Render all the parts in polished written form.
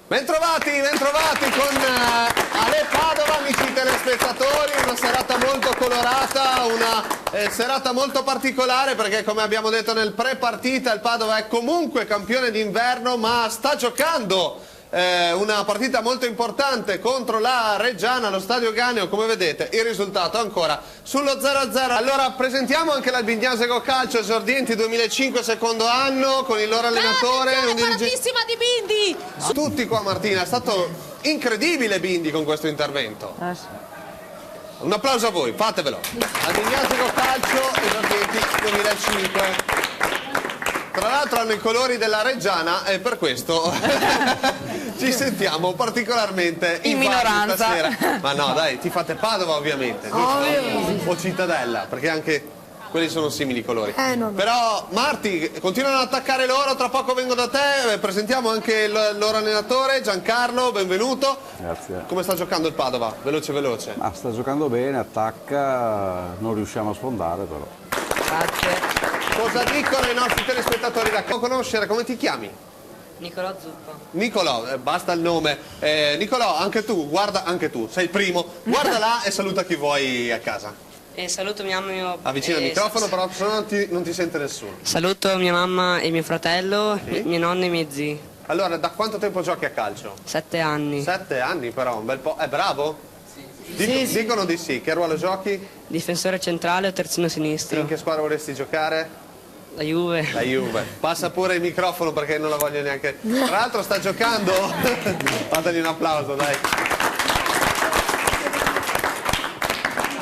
Bentrovati con Ale Padova, amici telespettatori, una serata molto colorata, una serata molto particolare perché, come abbiamo detto nel pre-partita, il Padova è comunque campione d'inverno ma sta giocando una partita molto importante contro la Reggiana allo Stadio Ganeo. Come vedete il risultato ancora sullo 0-0. Allora presentiamo anche l'Albignasego Calcio, esordienti 2005, secondo anno, con il loro allenatore, un paratissima di Bindi. Tutti qua, Martina, è stato incredibile Bindi con questo intervento. Un applauso a voi, fatevelo. Albignasego Calcio, esordienti 2005. Tra l'altro hanno i colori della Reggiana e per questo ci sentiamo particolarmente in minoranza stasera. Ma no, dai, ti fate Padova ovviamente, giusto? O Cittadella, perché anche quelli sono simili colori. No. Però Marti, continuano ad attaccare loro, tra poco vengo da te, presentiamo anche il loro allenatore Giancarlo, benvenuto. Grazie. Come sta giocando il Padova? Veloce. Sta giocando bene, attacca, non riusciamo a sfondare però. Grazie. Cosa dicono i nostri telespettatori da conoscere? Come ti chiami? Nicolò Zuppa. Nicolò, basta il nome. Nicolò, anche tu, guarda, anche tu, sei il primo. Guarda là e saluta chi vuoi a casa. Saluto mia mamma. Avvicina il microfono, però se no non ti sente nessuno. Saluto mia mamma e mio fratello, Sì? mio nonno e i miei zii. Allora, da quanto tempo giochi a calcio? 7 anni. 7 anni però, un bel po'. È bravo? Sì. Dicono di sì. Che ruolo giochi? Difensore centrale o terzino sinistro. In che squadra vorresti giocare? La Juve. La Juve. Passa pure il microfono perché non la voglio neanche. Tra l'altro sta giocando. Fategli un applauso, dai.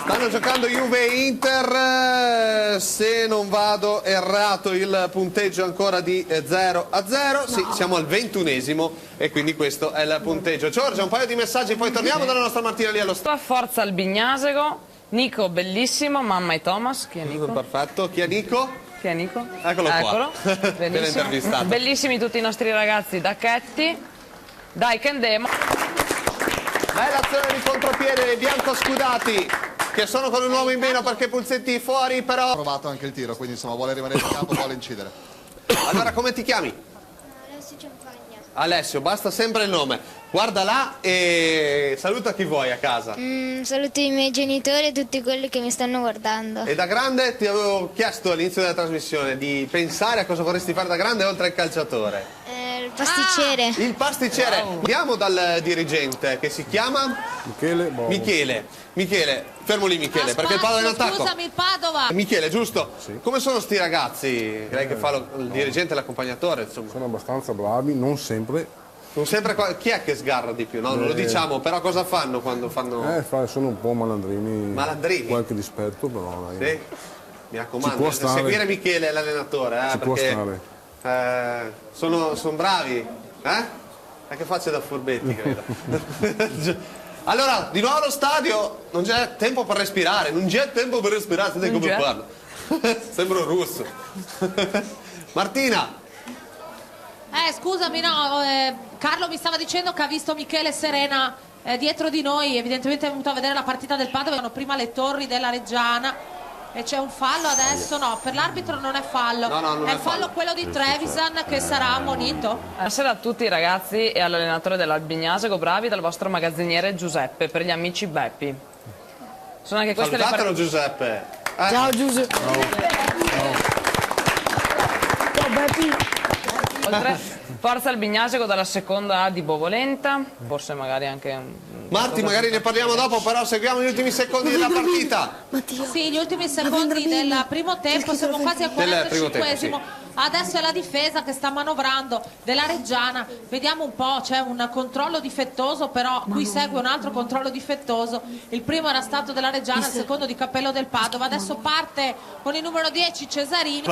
Stanno giocando Juve e Inter, se non vado errato il punteggio è ancora di 0-0, sì, siamo al 21esimo e quindi questo è il punteggio. Giorgia, un paio di messaggi, poi torniamo dalla nostra Martina lì allo stadio. Forza Albignasego, Nico bellissimo, mamma e Thomas. Chi è Nico? Perfetto, chi è Nico? Chi è Nico? Eccolo qua. Eccolo. Appena intervistato. Bellissimi tutti i nostri ragazzi da Chetti. Dai Kendemo. Bella azione di contropiede dei biancoscudati che sono con un uomo in meno perché Pulsetti fuori, però... Ha provato anche il tiro, quindi insomma vuole rimanere in campo, vuole incidere. Allora, come ti chiami? Alessio Ciampagna. Alessio, basta sempre il nome. Guarda là e saluta chi vuoi a casa. Saluto i miei genitori e tutti quelli che mi stanno guardando. E da grande ti avevo chiesto all'inizio della trasmissione di pensare a cosa vorresti fare da grande oltre al calciatore. Il pasticcere. Il pasticcere. Andiamo dal dirigente che si chiama Michele Bovo. Michele, fermo lì Michele, perché il Padova è in attacco. Scusami, il Padova. Michele, giusto? Sì. Come sono sti ragazzi? Lei che fa il dirigente e l'accompagnatore, insomma. Sono abbastanza bravi, non sempre. Non sempre chi è che sgarra di più? No, non lo diciamo, però cosa fanno quando fanno... Sono un po' malandrini. Malandrini? Qualche dispetto però. Dai. Sì? Mi raccomando, Ci può stare. seguire Michele l'allenatore, Ci può perché stare. sono bravi, È che faccio da furbetti, credo. Allora, di nuovo allo stadio, non c'è tempo per respirare, sentite come parlo. Sembro russo. Martina. Scusami, no, Carlo mi stava dicendo che ha visto Michele e Serena dietro di noi, evidentemente è venuto a vedere la partita del Padova, erano prima le torri della Reggiana e c'è un fallo adesso, no, per l'arbitro non è fallo, No, non è è fallo quello di Trevisan che sarà ammonito. Buonasera a tutti i ragazzi e all'allenatore dell'Albignasego, bravi dal vostro magazziniere Giuseppe, per gli amici Beppi. Sono anche queste Salutatelo Giuseppe. Ciao Giuseppe. Ciao Beppi. Forza Albignasego dalla seconda A di Bovolenta, forse magari anche... Marti, magari ne parliamo dopo, però seguiamo gli ultimi secondi della partita. Sì, gli ultimi secondi del primo tempo, siamo quasi al Del primo 45esimo. tempo, Adesso è la difesa che sta manovrando della Reggiana, vediamo un po', c'è un controllo difettoso, però qui segue un altro controllo difettoso, il primo era stato della Reggiana, il secondo di Cappello del Padova, adesso parte con il numero 10 Cesarini.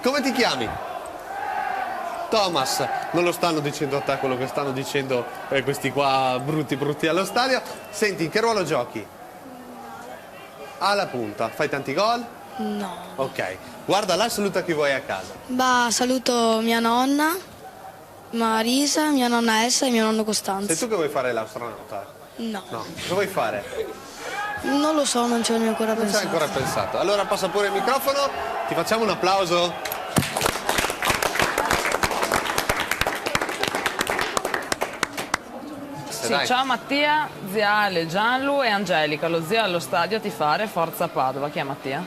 Come ti chiami? Thomas, non lo stanno dicendo a te quello che stanno dicendo questi qua brutti allo stadio. Senti, in che ruolo giochi? Alla punta, fai tanti gol? No. Ok, guarda là, saluta chi vuoi a casa. Saluto mia nonna, Marisa, mia nonna Elsa e mio nonno Costanzo. Sei tu che vuoi fare l'astronauta? No. No, cosa vuoi fare? Non lo so, non ci ho ancora Non ci hai pensato. ancora pensato. Allora passa pure il microfono, ti facciamo un applauso. queste, Sì, dai. ciao Mattia, zia Ale, Gianlu e Angelica. Lo zio è allo stadio a tifare Forza Padova. Chi è Mattia?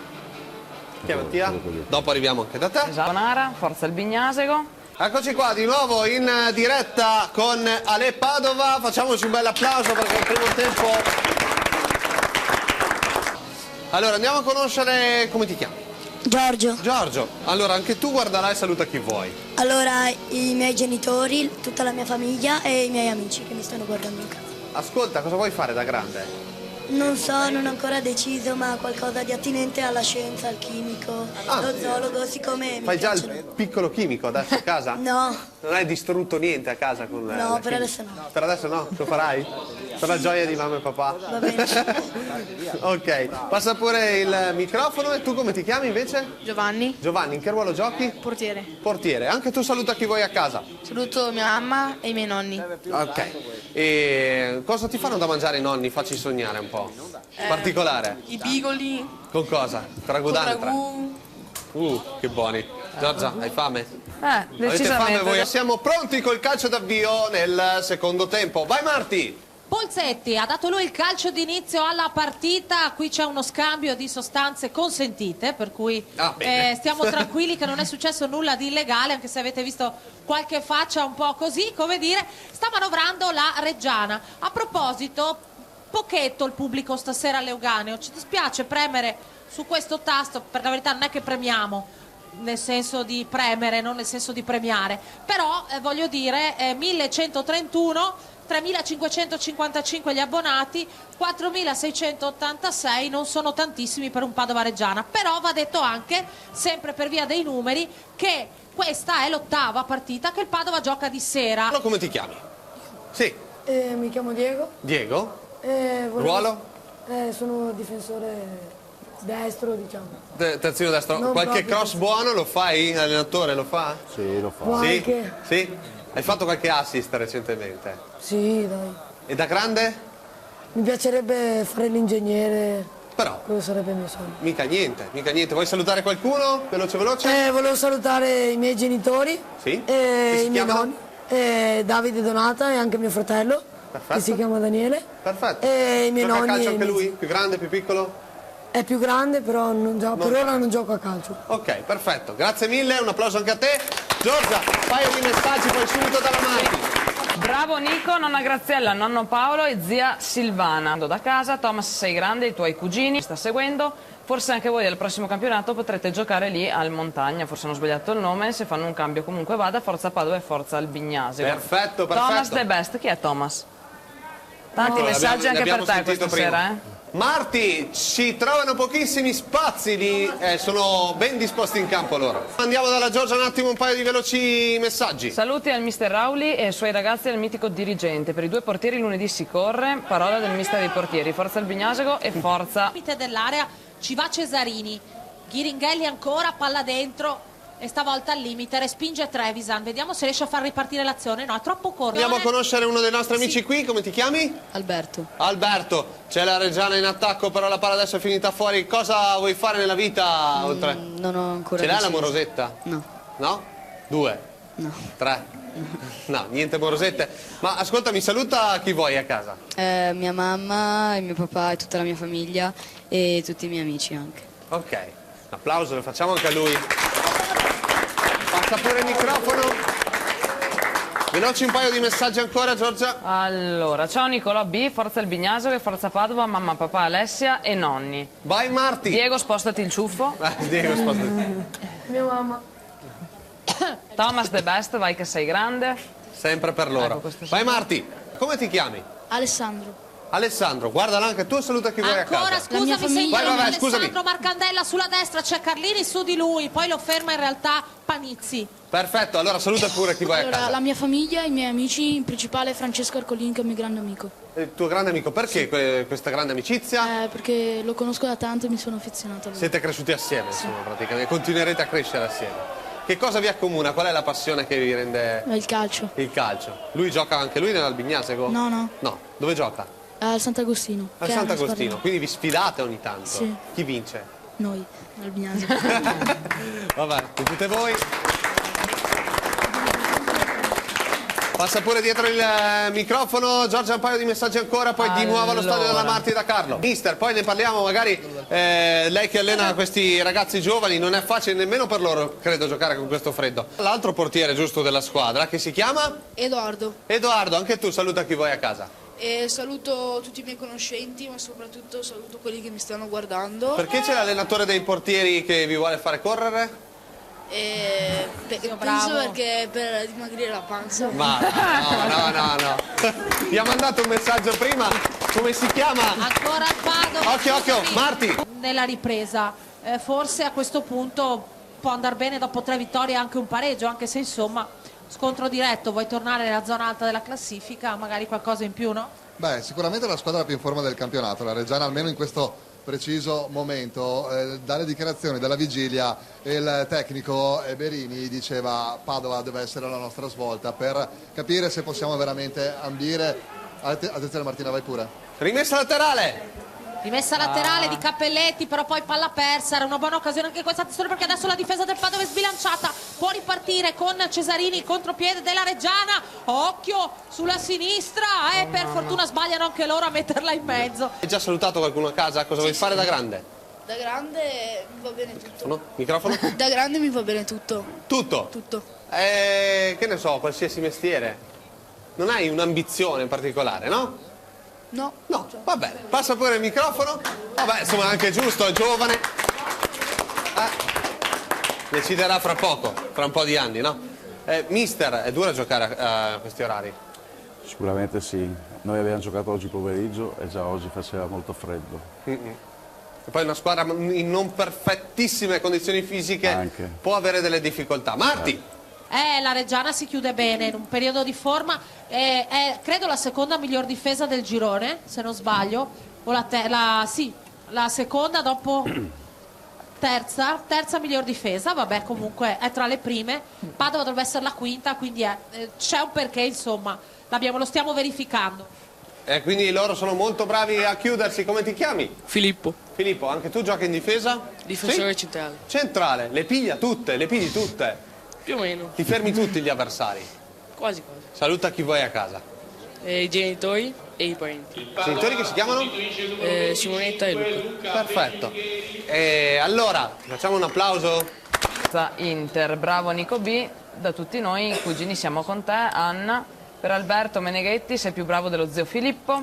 Chi è Mattia? Dopo arriviamo anche da te. Esatto. Bonara, Forza il Bignasego. Eccoci qua di nuovo in diretta con Ale Padova. Facciamoci un bel applauso perché il primo tempo... Allora, andiamo a conoscere... come ti chiami? Giorgio. Giorgio. Allora, anche tu guarderai e saluta chi vuoi. Allora, i miei genitori, tutta la mia famiglia e i miei amici che mi stanno guardando in casa. Ascolta, cosa vuoi fare da grande? Non so, non ho ancora deciso, ma qualcosa di attinente alla scienza, al chimico, lo zoologo, siccome mi Fai già piacciono. il piccolo chimico adesso a casa? No, Non hai distrutto niente a casa con la no, per chimica? adesso no. Per adesso no? Lo farai? Per la gioia di mamma e papà? Va bene. Ok, passa pure il microfono. E tu come ti chiami invece? Giovanni, Giovanni, in che ruolo giochi? portiere. Portiere. Anche tu saluta chi vuoi a casa. Saluto mia mamma e i miei nonni. Ok. E cosa ti fanno da mangiare i nonni? Facci sognare un po'. Particolare. I bigoli, Con cosa? Tragudante. ragù. Che buoni. Giorgia, hai fame? Avete fame Decisamente. voi? Siamo pronti col calcio d'avvio nel secondo tempo. Vai Marti! Polzetti ha dato lui il calcio d'inizio alla partita, qui c'è uno scambio di sostanze consentite, per cui bene. stiamo tranquilli che non è successo nulla di illegale, anche se avete visto qualche faccia un po' così, come dire, sta manovrando la Reggiana. A proposito, pochetto il pubblico stasera alle Euganeo, ci dispiace premere su questo tasto, per la verità non è che premiamo, nel senso di premere, non nel senso di premiare, però voglio dire 1131, 3.555 gli abbonati, 4.686 non sono tantissimi per un Padova Reggiana, però va detto anche, sempre per via dei numeri, che questa è l'8ª partita che il Padova gioca di sera. Allora, come ti chiami? Sì. Mi chiamo Diego. Diego? Ruolo? Sono difensore destro, diciamo. Terzino destro. Non Qualche proprio. cross buono lo fai? L'allenatore lo fa? Sì, lo fa. Sì? Anche. Sì? Hai fatto qualche assist recentemente? Sì, dai. E da grande? Mi piacerebbe fare l'ingegnere, Però, quello sarebbe il mio sogno. mica niente, mica niente. Vuoi salutare qualcuno? Veloce, veloce? Volevo salutare i miei genitori, Sì? e Che si i miei chiamano? nonni, Davide e Donata e anche mio fratello, Perfetto. che si chiama Daniele. Perfetto. E i miei Gioca a nonni calcio e i anche miei lui? Più grande, più piccolo? È più grande, però per ora non gioco a calcio. Ok, perfetto. Grazie mille, un applauso anche a te. Giorgia, un paio di messaggi poi subito dalla Marti. Bravo Nico, nonna Graziella, nonno Paolo e zia Silvana. Ando da casa, Thomas sei grande, i tuoi cugini sta seguendo. Forse anche voi al prossimo campionato potrete giocare lì al Montagna, forse hanno sbagliato il nome, se fanno un cambio comunque vada, Forza Padova e Forza Albignasego. Perfetto, perfetto. Thomas The Best, chi è Thomas? Tanti Oh, messaggi ne anche per abbiamo te sentito questa prima. sera, eh? Marti, ci trovano pochissimi spazi lì, sono ben disposti in campo loro. Andiamo dalla Giorgia un attimo, un paio di veloci messaggi. Saluti al mister Rauli e ai suoi ragazzi e al mitico dirigente. Per i due portieri lunedì si corre, parola del mister dei portieri, Forza Albignasego e Forza... Limite dell'area ci va Cesarini, Ghiringhelli ancora, palla dentro e stavolta al limite respinge Trevisan, vediamo se riesce a far ripartire l'azione, no, è troppo corto. Andiamo a conoscere uno dei nostri amici qui, come ti chiami? Alberto. Alberto, c'è la Reggiana in attacco, però la palla adesso è finita fuori. Cosa vuoi fare nella vita oltre? Non ho ancora Ce l'hai la deciso. morosetta? No. No? 2? No. 3? No, niente morosette. Ma ascoltami, saluta chi vuoi a casa. Mia mamma, il mio papà e tutta la mia famiglia e tutti i miei amici anche. Ok, un applauso, lo facciamo anche a lui. Passa pure il microfono. Veloci un paio di messaggi ancora, Giorgia. Allora, ciao Nicolò B, Forza Albignasego e Forza Padova, mamma, papà, Alessia e nonni. Vai Marti. Diego, spostati il ciuffo. Diego, spostati. Mia mamma. Thomas The Best, vai che sei grande. Sempre per loro. Ecco, questo sì. Vai Marti, come ti chiami? Alessandro. Alessandro, guardala anche tu e saluta chi vuoi a Ancora, casa. scusami, sento Vai, vai, scusami. Alessandro Marcandella sulla destra, c'è Carlini su di lui, poi lo ferma in realtà Panizzi. Perfetto, allora saluta pure chi vuoi a casa. La mia famiglia, i miei amici, in principale Francesco Arcolin, che è il mio grande amico. Il tuo grande amico, perché questa grande amicizia? Perché lo conosco da tanto e mi sono affezionato a lui. Siete cresciuti assieme, insomma, praticamente, continuerete a crescere assieme. Che cosa vi accomuna? Qual è la passione che vi rende Il calcio. il calcio? Lui gioca anche lui nell'Albignasego? No, no. No, dove gioca? Al Sant'Agostino. Al che è una Sant'Agostino, squadra- quindi vi sfidate ogni tanto. Sì. Chi vince? Noi, al Bignasego. Vabbè, vincete voi. Passa pure dietro il microfono. Giorgia, un paio di messaggi ancora, poi di nuovo allo stadio della Marti da Carlo. Mister, poi ne parliamo magari, lei che allena questi ragazzi giovani, non è facile nemmeno per loro, credo, giocare con questo freddo. L'altro portiere giusto della squadra, che si chiama? Edoardo. Edoardo, anche tu saluta chi vuoi a casa. E saluto tutti i miei conoscenti, ma soprattutto saluto quelli che mi stanno guardando. Perché c'è l'allenatore dei portieri che vi vuole fare correre? Penso perché per dimagrire la panza. Ma no. Gli ha mandato un messaggio prima, come si chiama? Ancora il Padova. Occhio, Marti. Nella ripresa, forse a questo punto può andare bene dopo 3 vittorie anche un pareggio, anche se insomma scontro diretto, vuoi tornare nella zona alta della classifica, magari qualcosa in più, no? Beh, sicuramente la squadra più in forma del campionato, la Reggiana almeno in questo preciso momento. Dalle dichiarazioni della vigilia il tecnico Berini diceva Padova deve essere la nostra svolta per capire se possiamo veramente ambire. Attenzione Martina, vai pure. Rimessa laterale. Rimessa laterale di Cappelletti, però poi palla persa, era una buona occasione anche questa, attenzione perché adesso la difesa del Padova è sbilanciata, può ripartire con Cesarini, contropiede della Reggiana, occhio sulla sinistra, per fortuna sbagliano anche loro a metterla in mezzo. Hai già salutato qualcuno a casa? Cosa vuoi fare da grande? Da grande mi va bene tutto. No? Microfono? Da grande mi va bene tutto. Tutto? Tutto. Che ne so, qualsiasi mestiere. Non hai un'ambizione in particolare, no? No. No, va bene, passa pure il microfono. Vabbè, insomma, anche giusto, è giovane. Deciderà fra poco, fra un po' di anni, no? Mister, è dura giocare a questi orari? Sicuramente sì. Noi abbiamo giocato oggi pomeriggio e già oggi faceva molto freddo. E poi una squadra in non perfettissime condizioni fisiche Anche. può avere delle difficoltà. Marti! La Reggiana si chiude bene in un periodo di forma, è credo la seconda miglior difesa del girone, se non sbaglio, o la seconda dopo terza miglior difesa, vabbè comunque è tra le prime, Padova dovrebbe essere la quinta, quindi c'è un perché, insomma, lo stiamo verificando. Quindi loro sono molto bravi a chiudersi. Come ti chiami? Filippo. Filippo, anche tu giochi in difesa? Difensore centrale. Centrale, le pigli tutte. Più o meno. Ti fermi tutti gli avversari. Quasi. Saluta chi vuoi a casa. I genitori e i parenti. Genitori che si chiamano? Simonetta e Luca. Perfetto. Allora, facciamo un applauso. Inter, bravo Nico B. Da tutti noi, i cugini siamo con te, Anna. Per Alberto Meneghetti sei più bravo dello zio Filippo.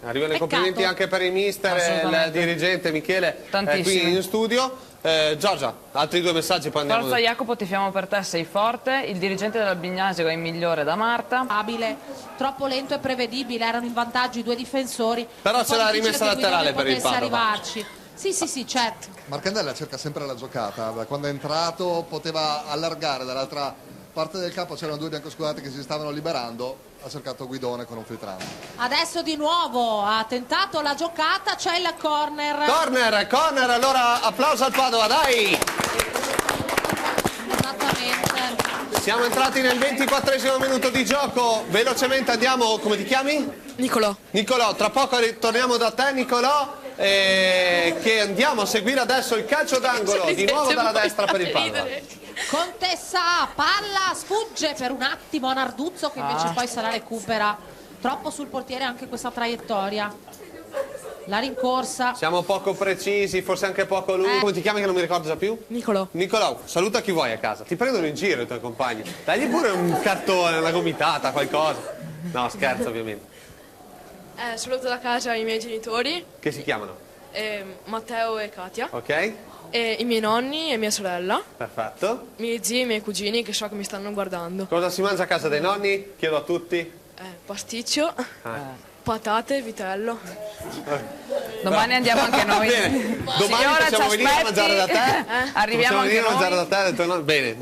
Arrivano i complimenti anche per il mister e il dirigente Michele qui in studio. Giorgia, altri 2 messaggi poi andiamo. Forza Jacopo, tifiamo per te, sei forte. Il dirigente dell'Albignasio è il migliore da Marta. Abile, troppo lento e prevedibile, erano in vantaggio i 2 difensori. Però c'è la rimessa laterale per il Padova. Arrivarci. Sì, certo. Marcandella cerca sempre la giocata, quando è entrato poteva allargare, dall'altra parte del campo c'erano 2 biancoscudati che si stavano liberando, ha cercato Guidone con un filtrante. Adesso di nuovo ha tentato la giocata, c'è il corner. Corner, allora applauso al Padova, dai! Esattamente. Siamo entrati nel 24esimo minuto di gioco, velocemente andiamo, come ti chiami? Nicolò. Nicolò, tra poco ritorniamo da te Nicolò, che andiamo a seguire adesso il calcio d'angolo, di nuovo dalla destra per il Padova. Contessa, palla, sfugge per un attimo a Narduzzo che invece poi se la recupera. Troppo sul portiere anche questa traiettoria. La rincorsa. Siamo poco precisi, forse anche poco lui. Come ti chiami che non mi ricordo già più? Nicolò. Nicolò, saluta chi vuoi a casa. Ti prendono in giro i tuoi compagni. Dagli pure un cartone, una gomitata, qualcosa. No, scherzo ovviamente. Saluto da casa i miei genitori. Che si chiamano? Matteo e Katia. Ok. E i miei nonni e mia sorella. Perfetto. I miei zii e i miei cugini che so che mi stanno guardando. Cosa si mangia a casa dei nonni? Chiedo a tutti. Pasticcio, patate, vitello. Domani andiamo anche noi. Bene. Domani possiamo venire a mangiare da te? Arriviamo anche noi. A mangiare da te, detto no? Bene.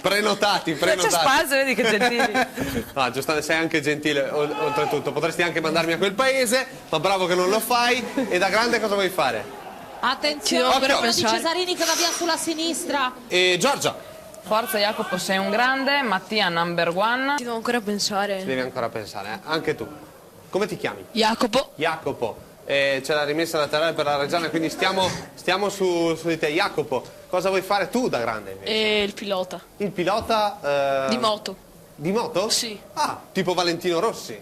Prenotati. C'è spazio, vedi che gentili. Giustamente sei anche gentile oltretutto. Potresti anche mandarmi a quel paese, ma bravo che non lo fai. E da grande cosa vuoi fare? Attenzione, quello di Cesarini che va via sulla sinistra. E Giorgia. Forza Jacopo, sei un grande. Mattia, number 1. Ci devo ancora pensare. Ci devi ancora pensare, Anche tu. Come ti chiami? Jacopo. C'è la rimessa laterale per la Reggiana, quindi stiamo su di te. Jacopo, cosa vuoi fare tu da grande invece? E il pilota. Il pilota di moto. Di moto? Sì. Ah, tipo Valentino Rossi?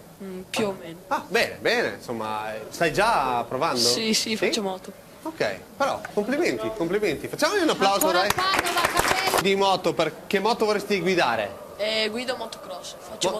Più o meno. Ah, bene, bene, insomma, stai già provando? Sì, faccio moto. Ok, però, complimenti, complimenti. Facciamogli un applauso, Ancora dai. Padova, capelli. Di moto, per che moto vorresti guidare? Guido motocross, faccio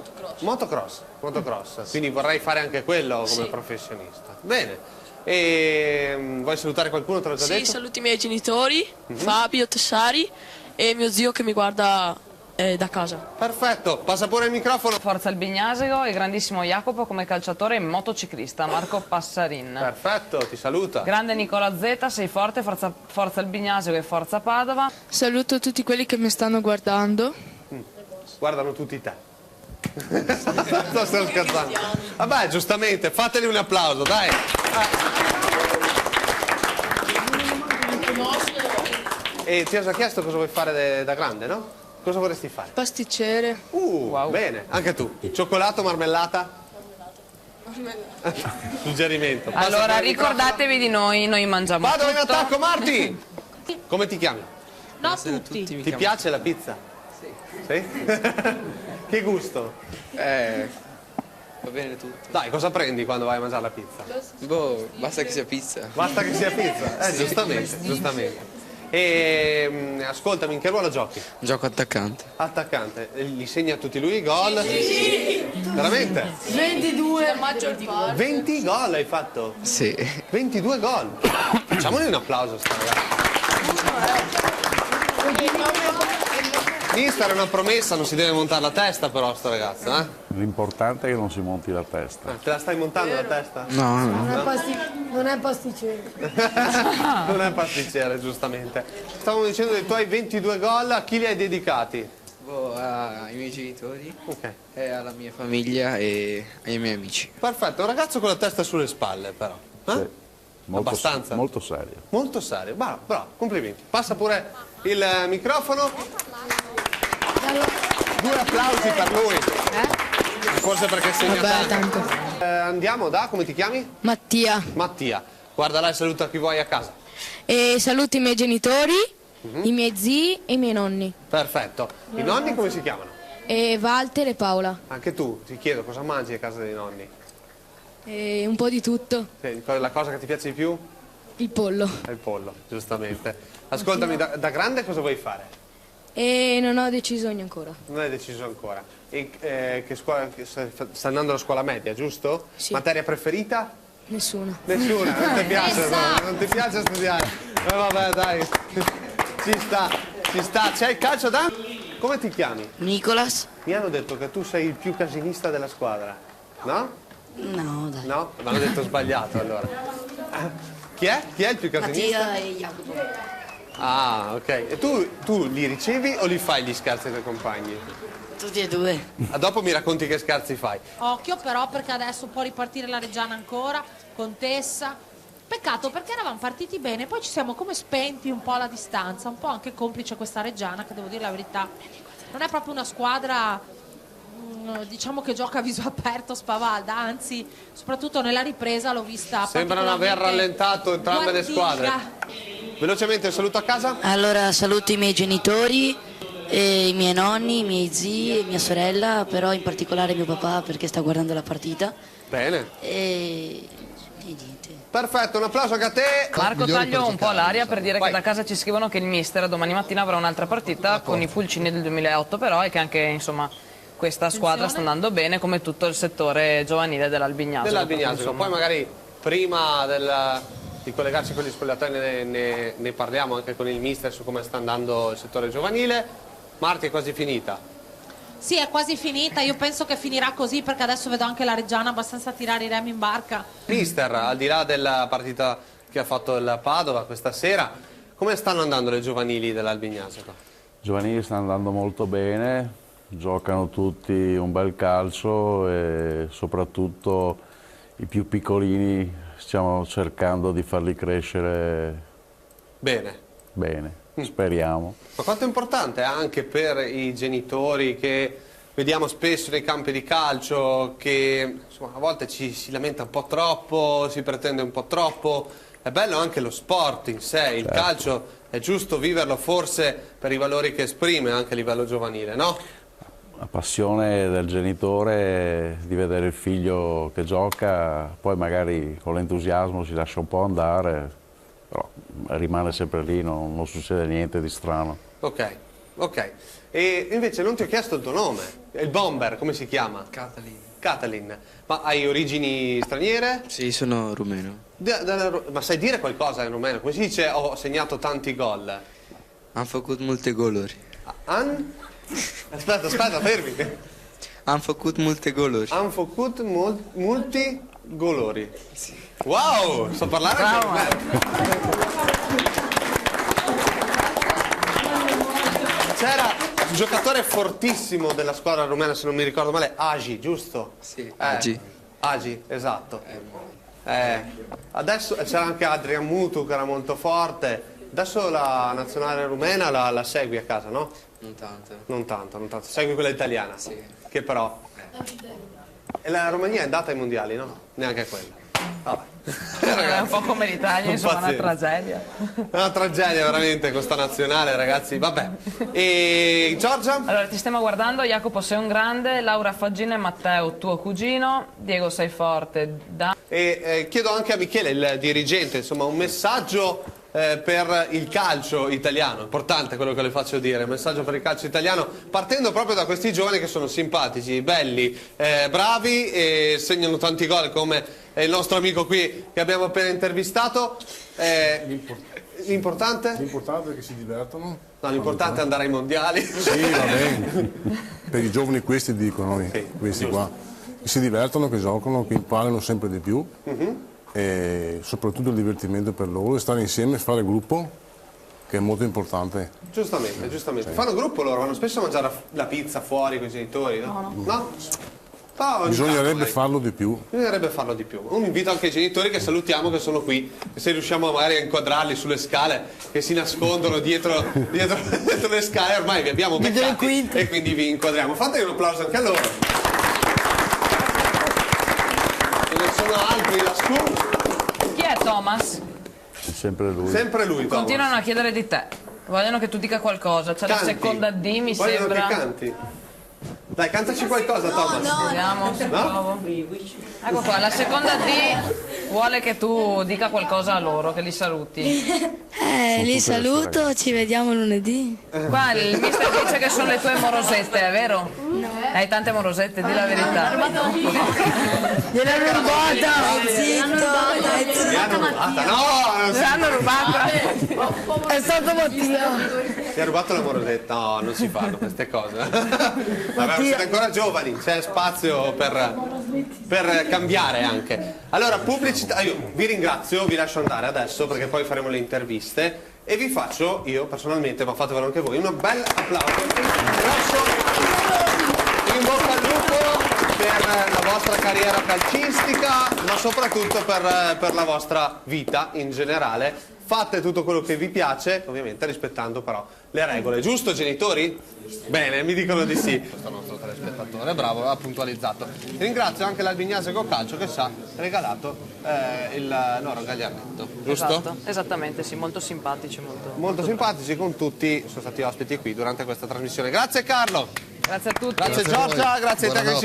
motocross. Motocross, quindi vorrei fare anche quello come Sì. professionista. Bene. E vuoi salutare qualcuno, te l'ho già Sì, detto? saluto i miei genitori, Fabio, Tessari e mio zio che mi guarda da casa. Perfetto, passa pure il microfono. Forza il Bignasego e grandissimo Jacopo come calciatore e motociclista, Marco Passarin. Perfetto, ti saluta. Grande Nicola Z, sei forte, forza il Bignasego e forza Padova. Saluto tutti quelli che mi stanno guardando. Guardano tutti te. Sto scherzando. Vabbè, giustamente, fateli un applauso, dai. E ti ho già chiesto cosa vuoi fare da grande, no? Cosa vorresti fare? Pasticcere. Wow. Bene, anche tu. Cioccolato, marmellata? Suggerimento. Passa Allora per il ricordatevi di noi mangiamo Vado in tutto. attacco, Marti! Come ti chiami? No, tutti. Ti piace la pizza? Sì. Che gusto? Va bene tutto. Dai, cosa prendi quando vai a mangiare la pizza? Boh, basta che sia pizza. Basta che sia pizza? Giustamente, giustamente. E ascoltami, in che ruolo giochi? Gioco attaccante. Attaccante. Gli segna a tutti lui i gol? Sì. Veramente? 22. 20 gol hai fatto? Sì. 22 gol. Facciamogli un applauso, sta ragazza. Mister, è una promessa, non si deve montare la testa però sta ragazza, eh? L'importante è che non si monti la testa. Te la stai montando la testa? No, no. Non è pasticcere. Non è pasticcere, giustamente. Stavamo dicendo che tu hai 22 gol, a chi li hai dedicati? Boh, ai miei genitori, Ok. e alla mia famiglia e ai miei amici. Perfetto, un ragazzo con la testa sulle spalle però. Eh? Sì. Molto, Abbastanza? molto serio. Molto serio, bravo, complimenti. Passa pure il microfono. 2 applausi per lui. Forse perché segna tanto. Andiamo da, come ti chiami? Mattia. Mattia. Guarda là e saluta chi vuoi a casa. E saluto i miei genitori, i miei zii e i miei nonni. Perfetto. I nonni come si chiamano? E Walter e Paola. Anche tu, ti chiedo cosa mangi a casa dei nonni? E un po' di tutto. La cosa che ti piace di più? Il pollo. È il pollo, giustamente. Ascoltami, da grande cosa vuoi fare? E non ho deciso ancora. Non hai deciso ancora. E, che scuola, stai andando alla scuola media, giusto? Sì. Materia preferita? Nessuna. Nessuna, non ti piace, non ti piace studiare. Vabbè, dai. Ci sta. C'è il calcio da? Come ti chiami? Nicolas? Mi hanno detto che tu sei il più casinista della squadra. No? No, dai. No? Mi hanno detto sbagliato allora. Chi è? Chi è il più casinista? Mattia e Jacopo. Ah, ok. E tu li ricevi o li fai gli scherzi ai tuoi compagni? Tutti e due. Dopo mi racconti che scherzi fai. Occhio però perché adesso può ripartire la Reggiana ancora, con Tessa. Peccato perché eravamo partiti bene, poi ci siamo come spenti un po' alla distanza, un po' anche complice questa Reggiana, che devo dire la verità. Non è proprio una squadra, diciamo, che gioca a viso aperto, spavalda, anzi, soprattutto nella ripresa l'ho vista Sembrano aver rallentato entrambe le squadre. Velocemente, saluto a casa. Allora saluto i miei genitori, e i miei nonni, i miei zii e mia sorella, però in particolare mio papà perché sta guardando la partita. Bene. E niente. Perfetto, un applauso anche a te. Marco, Migliori taglio un po' giocare, l'aria per dire Vai. che da casa ci scrivono che il mister domani mattina avrà un'altra partita con i Fulcini del 2008 però, e che anche insomma questa squadra sta andando bene come tutto il settore giovanile dell'Albignasego. Dell'Albignasego. Poi magari prima di collegarci con gli spogliatoi ne parliamo anche con il mister su come sta andando il settore giovanile. Marti, è quasi finita. Sì, è quasi finita, io penso che finirà così perché adesso vedo anche la Reggiana abbastanza tirare i remi in barca. Mister, al di là della partita che ha fatto il Padova questa sera, come stanno andando le giovanili dell'Albignasego? I giovanili stanno andando molto bene, giocano tutti un bel calcio e soprattutto i più piccolini stiamo cercando di farli crescere Bene. bene, speriamo. Ma quanto è importante anche per i genitori che vediamo spesso nei campi di calcio che insomma, a volte si lamenta un po' troppo, si pretende un po' troppo. È bello anche lo sport in sé, il calcio è giusto viverlo forse per i valori che esprime anche a livello giovanile, no? la passione del genitore di vedere il figlio che gioca, poi magari con l'entusiasmo si lascia un po' andare, però rimane sempre lì, non succede niente di strano. Ok, ok. E invece non ti ho chiesto il tuo nome, il bomber, come si chiama? Catalin. Catalin. Ma hai origini straniere? Sì, sono rumeno. Ma sai dire qualcosa in rumeno? Come si dice ho segnato tanti gol? Am făcut multe goluri. Aspetta, fermi. Am făcut multe goluri. Am făcut multi golori. Wow, so parlare anche rumeno. C'era un giocatore fortissimo della squadra rumena, se non mi ricordo male, Agi, giusto? Sì, Agi. Agi, esatto. Adesso c'era anche Adrian Mutu che era molto forte. Adesso la nazionale rumena la segui a casa, no? Non tanto. Non tanto. Segui quella italiana? Sì. Che però... E la Romania è andata ai mondiali, no? Neanche quella. Vabbè. È un po' come l'Italia, insomma, una tragedia. Una tragedia veramente questa nazionale, ragazzi. Vabbè. E Giorgia? Allora, ti stiamo guardando. Jacopo, sei un grande. Laura Faggina e Matteo, tuo cugino. Diego, sei forte. E chiedo anche a Michele, il dirigente, insomma, un messaggio per il calcio italiano. Importante quello che le faccio dire, un messaggio per il calcio italiano, partendo proprio da questi giovani che sono simpatici, belli, bravi e segnano tanti gol, come il nostro amico qui che abbiamo appena intervistato. L'importante? L'importante è che si divertono. No, l'importante è andare ai mondiali. Sì, va bene. Per i giovani questi dicono, sì, questi qua. Che si divertono, che giocano, che imparano sempre di più. E soprattutto il divertimento per loro, stare insieme, fare gruppo, che è molto importante. Giustamente. Sì. Fanno gruppo loro, vanno spesso a mangiare la pizza fuori con i genitori, no? No? Bisognerebbe farlo di più. Un invito anche ai genitori che salutiamo, che sono qui, e se riusciamo magari a inquadrarli sulle scale, che si nascondono dietro le scale, ormai vi abbiamo beccati e quindi vi inquadriamo. Fategli un applauso anche a loro. Ce ne sono altri lassù. Chi è Thomas? È sempre lui. Sempre lui, Thomas. Continuano a chiedere di te. Vogliono che tu dica qualcosa. C'è la seconda D, mi Vogliono sembra. che canti. Dai, cantaci qualcosa, Thomas. Vediamo se provo. Ecco qua, la seconda D vuole che tu dica qualcosa a loro, che li saluti. Li saluto, ci vediamo lunedì. Qua il mister dice che sono le tue morosette, è vero? No. Hai tante morosette, di la verità. Gliel'hanno rubata! No, Se l'hanno rubata. È stato Mattia. Ti ha rubato la morosetta? No, non si fanno queste cose. Vabbè, siete ancora giovani, c'è spazio per cambiare anche. Allora, pubblicità, io vi ringrazio, vi lascio andare adesso perché poi faremo le interviste e vi faccio, io personalmente, ma fatevelo anche voi, un bel applauso. In bocca al lupo per la vostra carriera calcistica, ma soprattutto per la vostra vita in generale. Fate tutto quello che vi piace, ovviamente rispettando però le regole. Giusto, genitori? Bene, mi dicono di sì. Questo nostro telespettatore, bravo, ha puntualizzato. Ringrazio anche l'Albignase Calcio che ci ha regalato il loro gagliardetto, giusto? Esatto, esattamente, sì, molto simpatici. Molto simpatici con tutti, sono stati ospiti qui durante questa trasmissione. Grazie Carlo! Grazie a tutti. Grazie Giorgia, grazie a te che